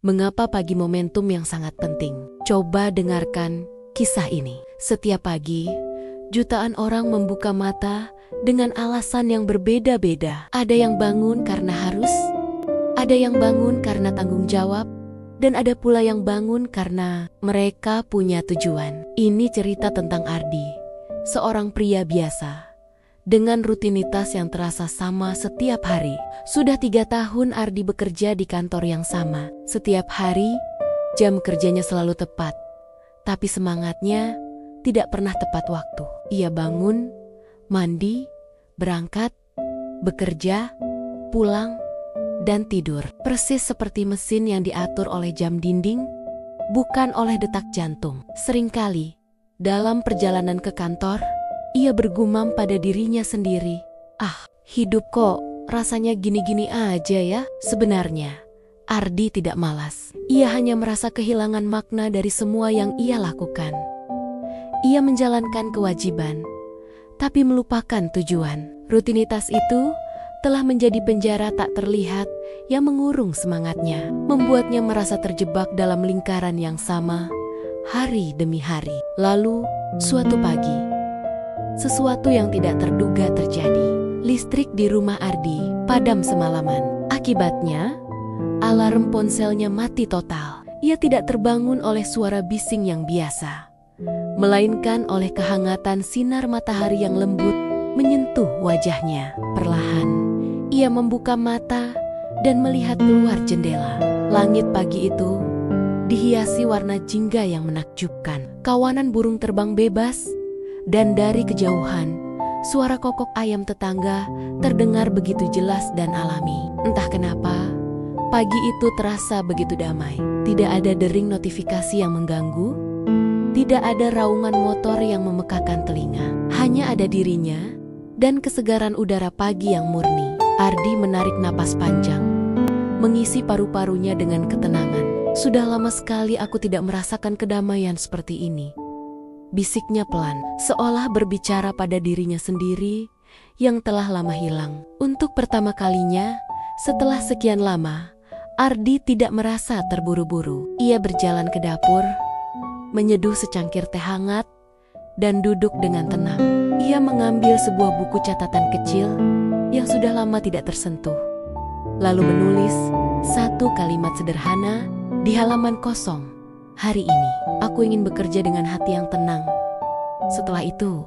Mengapa pagi momentum yang sangat penting? Coba dengarkan kisah ini. Setiap pagi, jutaan orang membuka mata dengan alasan yang berbeda-beda. Ada yang bangun karena harus, ada yang bangun karena tanggung jawab, dan ada pula yang bangun karena mereka punya tujuan. Ini cerita tentang Ardi, seorang pria biasa, dengan rutinitas yang terasa sama setiap hari. Sudah 3 tahun Ardi bekerja di kantor yang sama. Setiap hari, jam kerjanya selalu tepat, tapi semangatnya tidak pernah tepat waktu. Ia bangun, mandi, berangkat, bekerja, pulang, dan tidur. Persis seperti mesin yang diatur oleh jam dinding, bukan oleh detak jantung. Seringkali, dalam perjalanan ke kantor, ia bergumam pada dirinya sendiri, hidup kok rasanya gini-gini aja ya. Sebenarnya, Ardi tidak malas. Ia hanya merasa kehilangan makna dari semua yang ia lakukan. Ia menjalankan kewajiban, tapi melupakan tujuan. Rutinitas itu telah menjadi penjara tak terlihat yang mengurung semangatnya, membuatnya merasa terjebak dalam lingkaran yang sama hari demi hari. Lalu, suatu pagi, sesuatu yang tidak terduga terjadi. Listrik di rumah Ardi padam semalaman. Akibatnya, alarm ponselnya mati total. Ia tidak terbangun oleh suara bising yang biasa, melainkan oleh kehangatan sinar matahari yang lembut menyentuh wajahnya. Perlahan, ia membuka mata dan melihat keluar jendela. Langit pagi itu dihiasi warna jingga yang menakjubkan. Kawanan burung terbang bebas, dan dari kejauhan, suara kokok ayam tetangga terdengar begitu jelas dan alami. Entah kenapa, pagi itu terasa begitu damai. Tidak ada dering notifikasi yang mengganggu, tidak ada raungan motor yang memekakan telinga. Hanya ada dirinya dan kesegaran udara pagi yang murni. Ardi menarik napas panjang, mengisi paru-parunya dengan ketenangan. Sudah lama sekali aku tidak merasakan kedamaian seperti ini, bisiknya pelan, seolah berbicara pada dirinya sendiri yang telah lama hilang. Untuk pertama kalinya, setelah sekian lama, Ardi tidak merasa terburu-buru. Ia berjalan ke dapur, menyeduh secangkir teh hangat, dan duduk dengan tenang. Ia mengambil sebuah buku catatan kecil yang sudah lama tidak tersentuh, lalu menulis satu kalimat sederhana di halaman kosong. Hari ini, aku ingin bekerja dengan hati yang tenang. Setelah itu,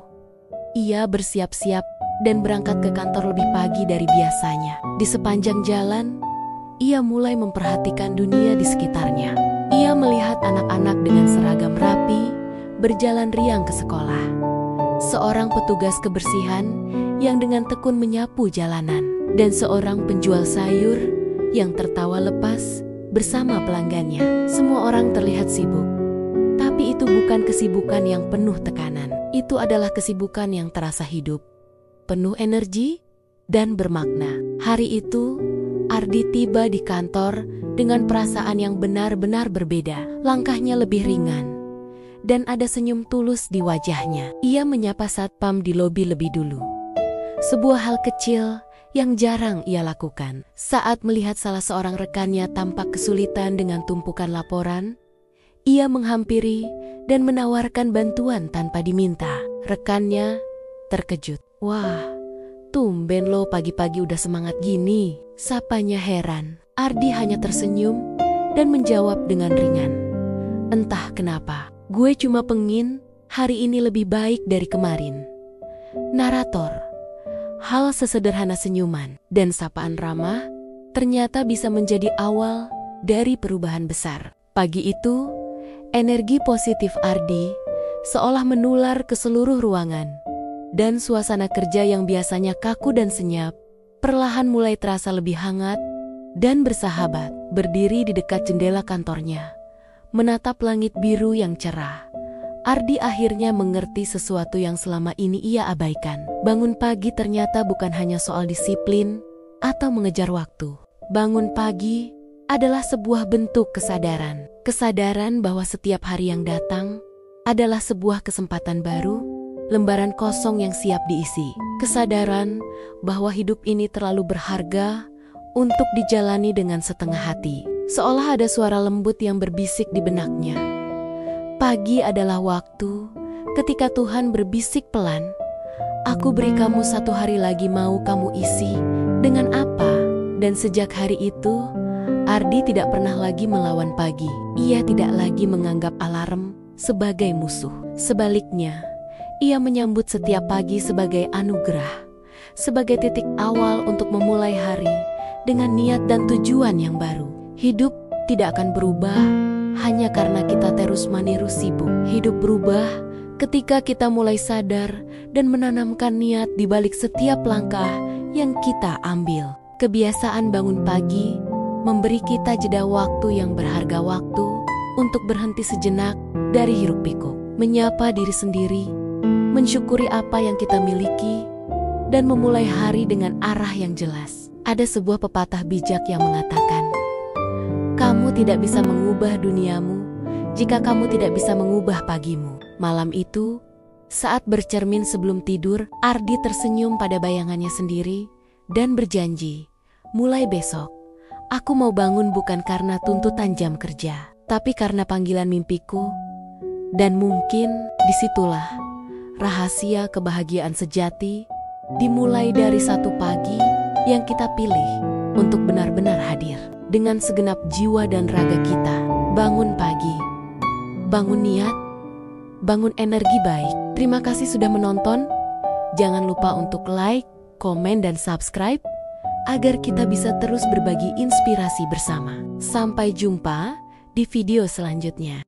ia bersiap-siap dan berangkat ke kantor lebih pagi dari biasanya. Di sepanjang jalan, ia mulai memperhatikan dunia di sekitarnya. Ia melihat anak-anak dengan seragam rapi berjalan riang ke sekolah. Seorang petugas kebersihan yang dengan tekun menyapu jalanan, dan seorang penjual sayur yang tertawa lepas bersama pelanggannya. Semua orang terlihat sibuk, tapi itu bukan kesibukan yang penuh tekanan. Itu adalah kesibukan yang terasa hidup, penuh energi, dan bermakna. Hari itu, Ardi tiba di kantor dengan perasaan yang benar-benar berbeda. Langkahnya lebih ringan, dan ada senyum tulus di wajahnya. Ia menyapa satpam di lobi lebih dulu. Sebuah hal kecil yang jarang ia lakukan. Saat melihat salah seorang rekannya tampak kesulitan dengan tumpukan laporan, ia menghampiri dan menawarkan bantuan tanpa diminta. Rekannya terkejut. "Wah, tumben lo pagi-pagi udah semangat gini," sapanya heran. Ardi hanya tersenyum dan menjawab dengan ringan, "Entah kenapa, gue cuma pengen hari ini lebih baik dari kemarin." Narator, hal sesederhana senyuman dan sapaan ramah ternyata bisa menjadi awal dari perubahan besar. Pagi itu, energi positif Ardi seolah menular ke seluruh ruangan, dan suasana kerja yang biasanya kaku dan senyap perlahan mulai terasa lebih hangat dan bersahabat. Berdiri di dekat jendela kantornya, menatap langit biru yang cerah, Ardi akhirnya mengerti sesuatu yang selama ini ia abaikan. Bangun pagi ternyata bukan hanya soal disiplin atau mengejar waktu. Bangun pagi adalah sebuah bentuk kesadaran. Kesadaran bahwa setiap hari yang datang adalah sebuah kesempatan baru, lembaran kosong yang siap diisi. Kesadaran bahwa hidup ini terlalu berharga untuk dijalani dengan setengah hati. seolah ada suara lembut yang berbisik di benaknya. Pagi adalah waktu ketika Tuhan berbisik pelan, "Aku beri kamu 1 hari lagi, mau kamu isi dengan apa?" Dan sejak hari itu, Ardi tidak pernah lagi melawan pagi. Ia tidak lagi menganggap alarm sebagai musuh. Sebaliknya, ia menyambut setiap pagi sebagai anugerah, sebagai titik awal untuk memulai hari dengan niat dan tujuan yang baru. Hidup tidak akan berubah hanya karena kita terus-menerus sibuk. Hidup berubah ketika kita mulai sadar dan menanamkan niat di balik setiap langkah yang kita ambil. Kebiasaan bangun pagi memberi kita jeda waktu yang berharga, waktu untuk berhenti sejenak dari hiruk-pikuk, menyapa diri sendiri, mensyukuri apa yang kita miliki, dan memulai hari dengan arah yang jelas. Ada sebuah pepatah bijak yang mengatakan, "Kamu tidak bisa mengubah duniamu jika kamu tidak bisa mengubah pagimu." Malam itu, saat bercermin sebelum tidur, Ardi tersenyum pada bayangannya sendiri dan berjanji, "Mulai besok, aku mau bangun bukan karena tuntutan jam kerja, tapi karena panggilan mimpiku." Dan mungkin disitulah rahasia kebahagiaan sejati, dimulai dari satu pagi yang kita pilih untuk benar-benar hadir dengan segenap jiwa dan raga kita. Bangun pagi, bangun niat, bangun energi baik. Terima kasih sudah menonton. Jangan lupa untuk like, komen, dan subscribe agar kita bisa terus berbagi inspirasi bersama. Sampai jumpa di video selanjutnya.